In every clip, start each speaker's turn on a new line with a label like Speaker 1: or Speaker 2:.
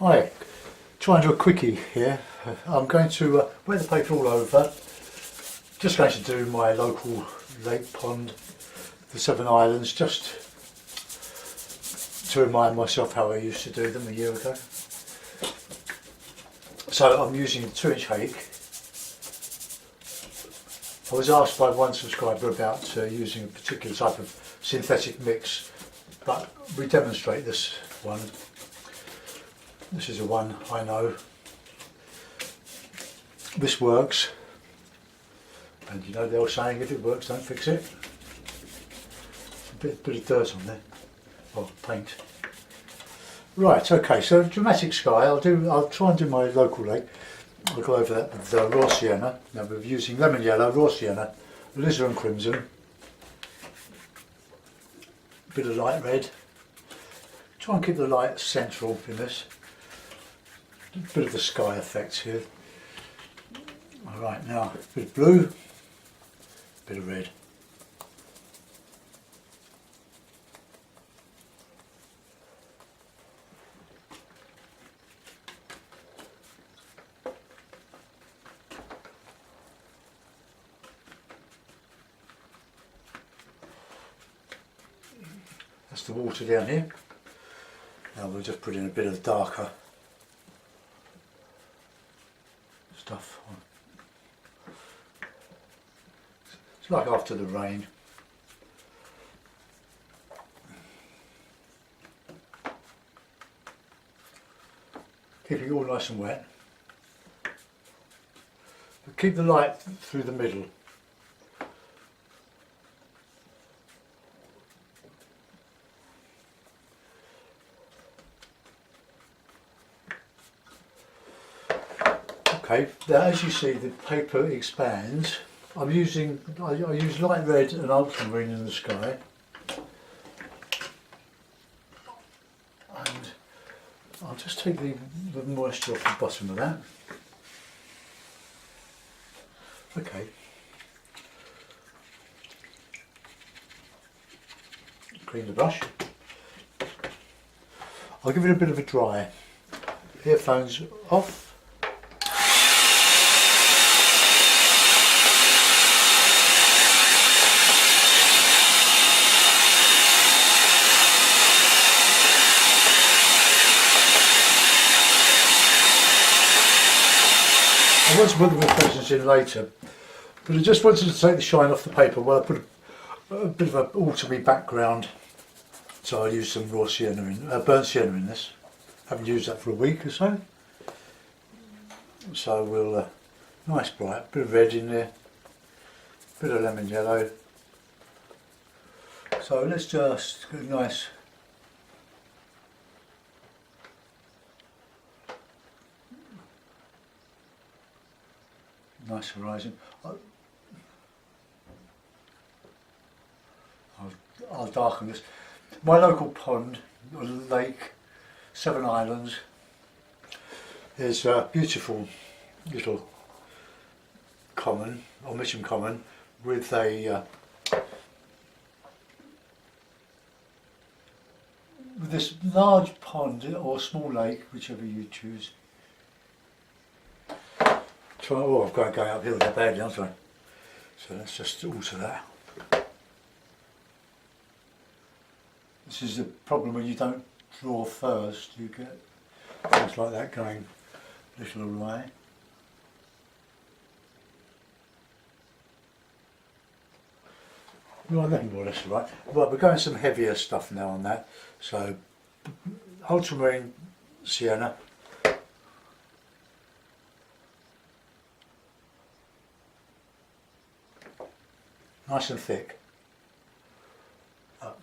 Speaker 1: Hi, trying to do a quickie here. I'm going to wet the paper all over. Just going to do my local lake pond, the Seven Islands, just to remind myself how I used to do them a year ago. So I'm using a 2-inch hake. I was asked by one subscriber about using a particular type of synthetic mix, but we demonstrate this one. This is the one I know. This works, and you know the old saying, if it works, don't fix it. A bit of dirt on there, or paint. Right, okay, so dramatic sky. I'll try and do my local lake. I'll go over that with raw sienna. Now we're using lemon yellow, raw sienna, alizarin crimson, a bit of light red. Try and keep the light central in this. A bit of the sky effect here. Alright, now a bit of blue, a bit of red. That's the water down here. Now we'll just put in a bit of darker stuff on. It's like after the rain. Keeping it all nice and wet. But keep the light through the middle. Okay, now as you see the paper expands. I use light red and ultramarine in the sky, and I'll just take the moisture off the bottom of that. Okay. Clean the brush. I'll give it a bit of a dry. Earphones off. I want to put the reflections in later, but I just wanted to take the shine off the paper. Well, I put a bit of an autumny background, so I used some raw sienna burnt sienna in this. Haven't used that for a week or so. So we'll nice bright, bit of red in there, bit of lemon yellow. So let's just get a nice. Nice horizon. I'll darken this. My local pond, or lake, Seven Islands, is a beautiful little common, or Mitcham Common, with a with this large pond or small lake, whichever you choose. Oh, I've got to go uphill that badly, aren't I? So let's just alter that. This is the problem when you don't draw first, you get things like that going a little awry. Well, I think more or less right. Right, we're going some heavier stuff now on that. So, ultramarine sienna. Nice and thick. Up.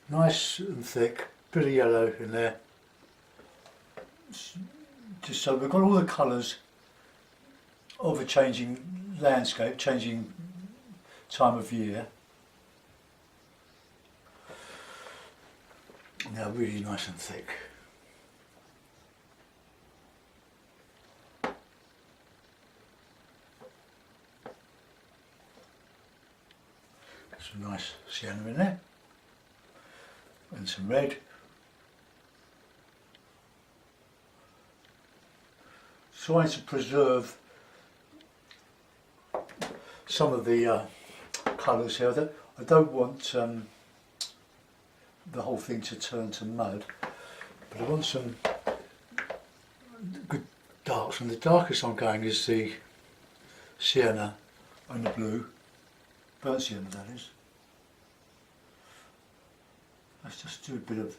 Speaker 1: Nice and thick, bit of yellow in there. Just so we've got all the colours of a changing landscape, changing time of year. Now really nice and thick. Some nice sienna in there. And some red. Trying to preserve some of the colours here. I don't want the whole thing to turn to mud, but I want some good darks, and the darkest I'm going is the sienna and the blue, burnt sienna that is. Let's just do a bit of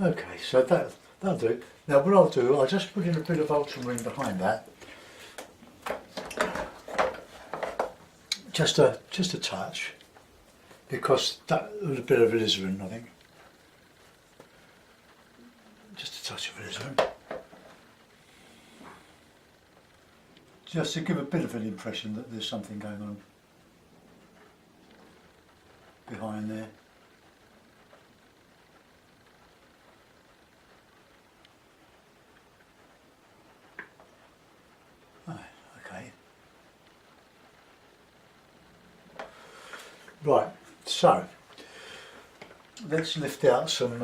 Speaker 1: okay, so that'll do. Now what I'll do, I'll just put in a bit of ultramarine behind that. Just a touch, because that was a bit of alizarin, I think. Just a touch of alizarin. Just to give a bit of an impression that there's something going on behind there. Okay. Right, so let's lift out some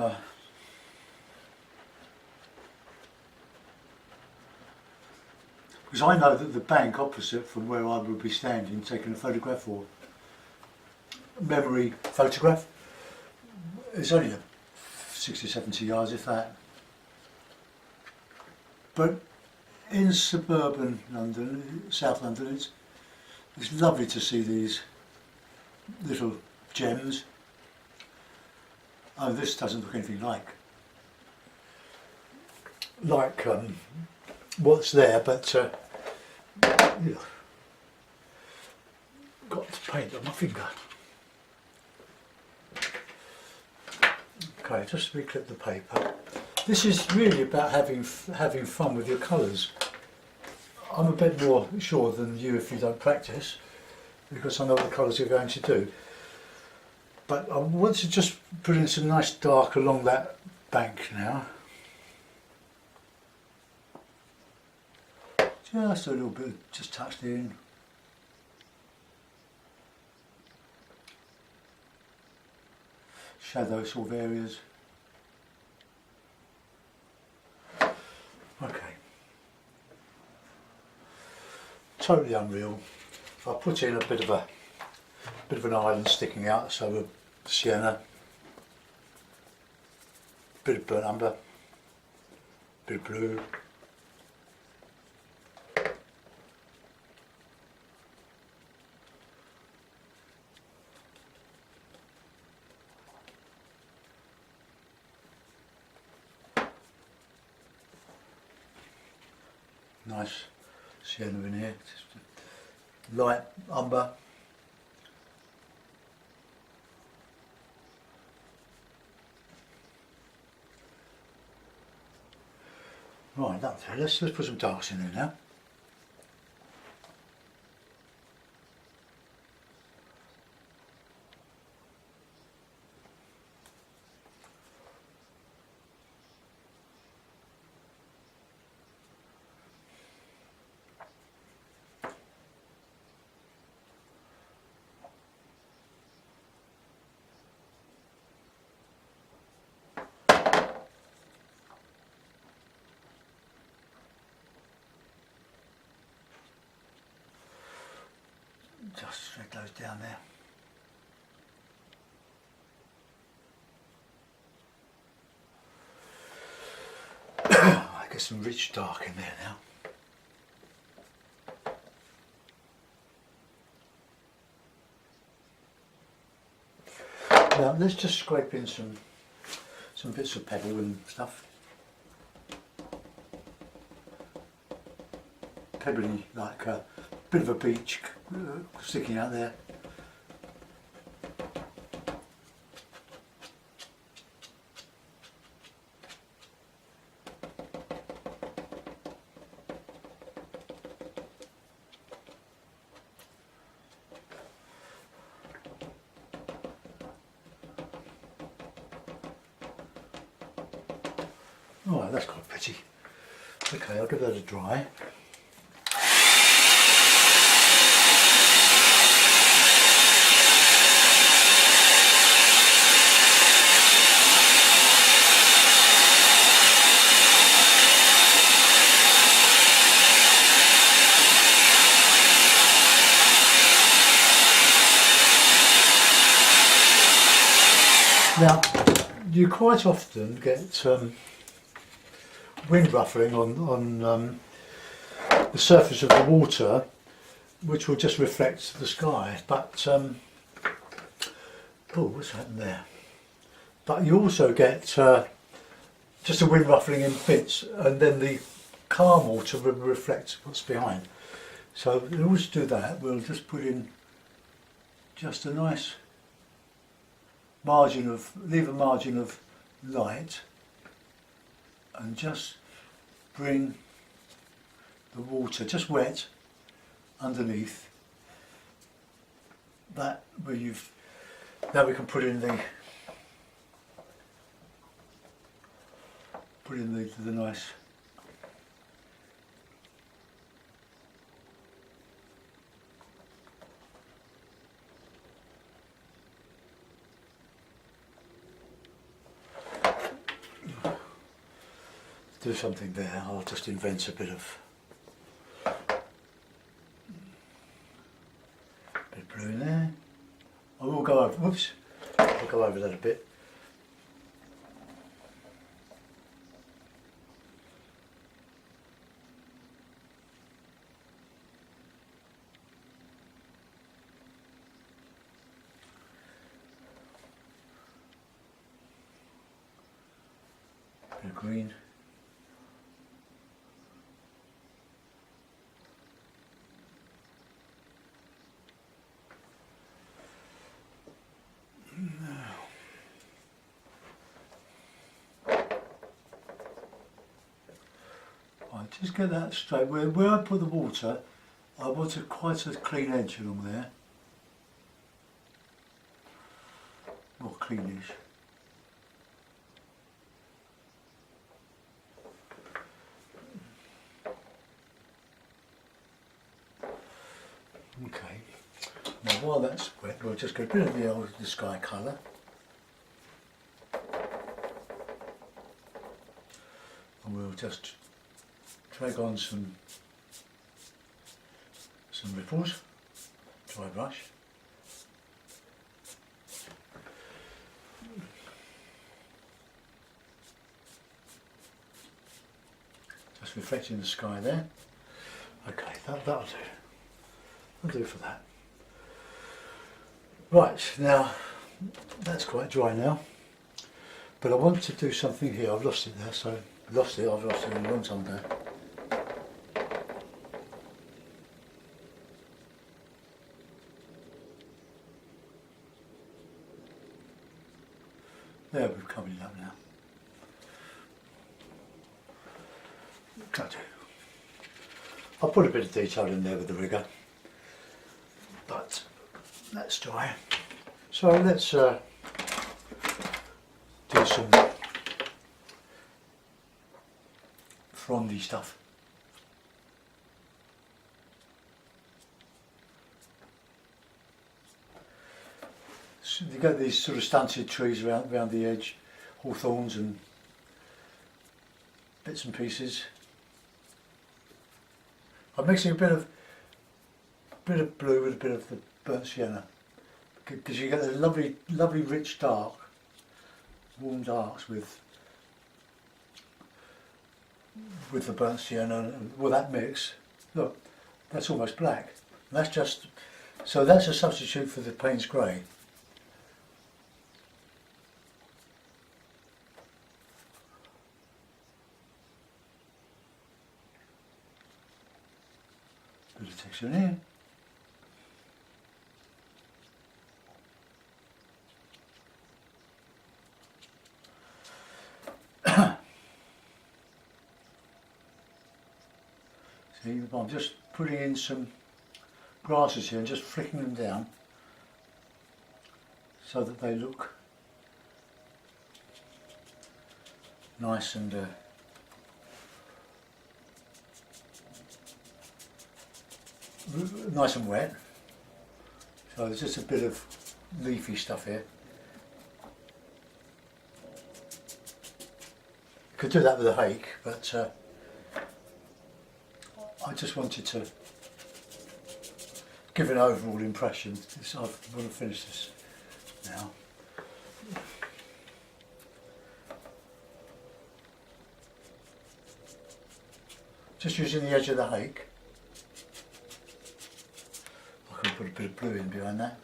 Speaker 1: because I know that the bank opposite from where I would be standing taking a photograph or memory photograph is only 60, 70 yards if that. But in suburban London, South London, it's lovely to see these little gems. Oh, this doesn't look anything like what's there, but yeah. Got to paint on my finger. Okay, just reclip the paper. This is really about having fun with your colours. I'm a bit more sure than you if you don't practice, because I know what the colours you're going to do. But I want to just put in some nice dark along that bank now. Just a little bit, just touched in. Shadow sort of areas. Okay. Totally unreal. I put in a bit of an island sticking out, so a sienna, bit of burnt umber, bit of blue. Nice sienna in here, just light umber. Right, that's it. Let's put some darks in there now. Just thread those down there. I get some rich dark in there now. Now let's just scrape in some bits of pebble and stuff. pebbly, like a bit of a beach sticking out there. Alright, that's quite pretty. Okay, I'll give that a dry. Now, you quite often get wind ruffling on the surface of the water, which will just reflect the sky. But oh, what's happened there? But you also get just a wind ruffling in bits, and then the calm water will reflect what's behind. So in order to do that, we'll just put in just a nice margin of, leave a margin of light, and just bring the water just wet underneath that where you've, now we can put in the nice do something there. I'll just invent a bit of blue in there. I will go over, whoops, I'll go over that a bit. Bit of green. Just get that straight. Where I put the water, I want quite a clean edge along there. More cleanish. Okay. Now while that's wet, we'll just get a bit of the sky colour. And we'll just drag on some ripples, dry brush. Just reflecting the sky there. Okay, that'll do. That'll do for that. Right, now that's quite dry now. But I want to do something here. I've lost it there, so I've lost it in a long time ago. There, we've covered it up now. That'll do. I'll put a bit of detail in there with the rigger, but that's dry. So let's do some frondy stuff. So you get these sort of stunted trees around the edge, hawthorns and bits and pieces. I'm mixing a bit of blue with a bit of the burnt sienna, because you get a lovely rich dark, warm darks with the burnt sienna. Well, that mix, look, that's almost black. And that's just, so that's a substitute for the Payne's grey. rocks in here. See, I'm just putting in some grasses here and just flicking them down so that they look nice and wet. So there's just a bit of leafy stuff here. Could do that with a hake, but I just wanted to give an overall impression. I want to finish this now. Just using the edge of the hake. I can put a bit of blue in behind that.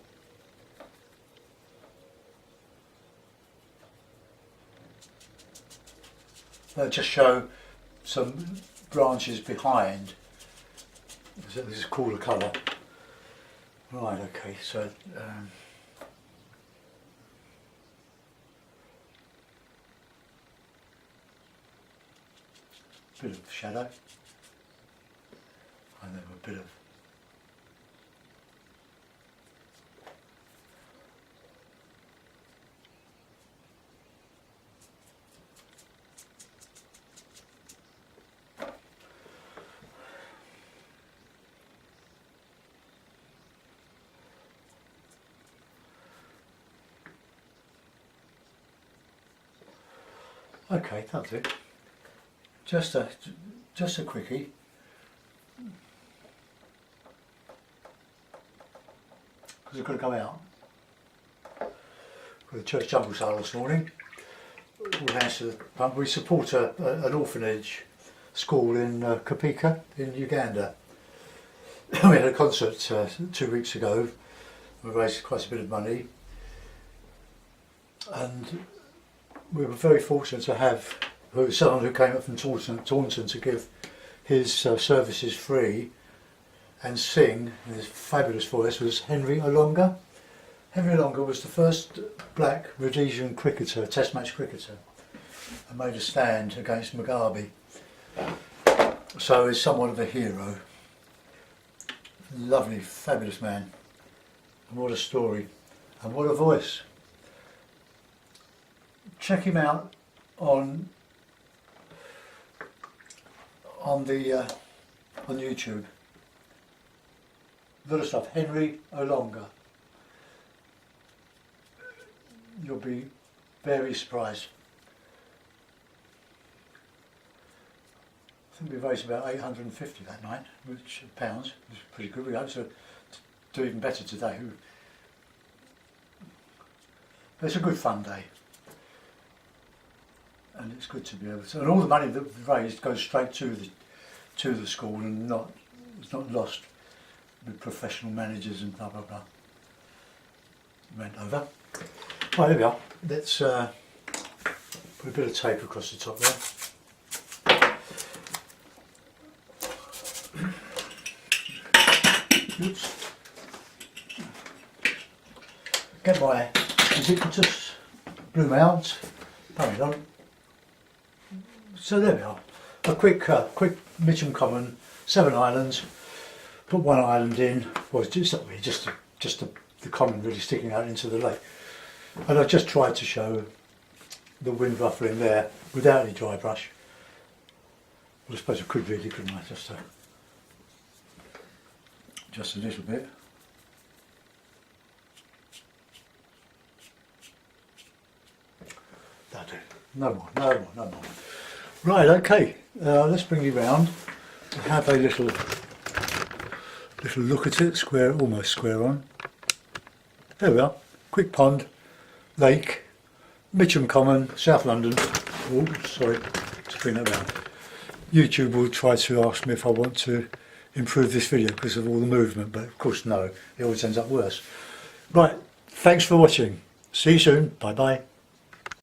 Speaker 1: Just show some branches behind. This is a cooler colour. Right, okay, so bit of shadow and then a bit of okay, that's it. Just a quickie. Because I've got to go out for the church jumble sale this morning. We support an orphanage school in Kopeka in Uganda. We had a concert 2 weeks ago. We raised quite a bit of money, and we were very fortunate to have someone who came up from Taunton to give his services free and sing. His fabulous voice was Henry Olonga. Henry Olonga was the first black Rhodesian cricketer, test match cricketer, and made a stand against Mugabe. So he's somewhat of a hero. Lovely, fabulous man. And what a story. And what a voice. Check him out on YouTube. A lot of stuff. Henry Olonga. You'll be very surprised. I think we raised about 850 that night, which pounds, which is pretty good. We hope to do even better today. But it's a good fun day. And it's good to be able to, and all the money that we've raised goes straight to the school and it's not lost with professional managers and blah blah blah. Went over. Right, there we are. Let's put a bit of tape across the top there. Oops. Get my ubiquitous bloom out. Hang on. So there we are. A quick Mitcham Common, 7 islands. Put one island in. Well, it's not really just the common really sticking out into the lake. And I've just tried to show the wind ruffling there without any dry brush. Well, I suppose I could really, couldn't I? Just a little bit. That'll do. No more. Right, okay. Let's bring you round and have a little look at it. Almost square on. There we are. Quick pond, lake, Mitcham Common, South London. Oh, sorry, to bring that round. YouTube will try to ask me if I want to improve this video because of all the movement, but of course no, it always ends up worse. Right, thanks for watching. See you soon. Bye bye.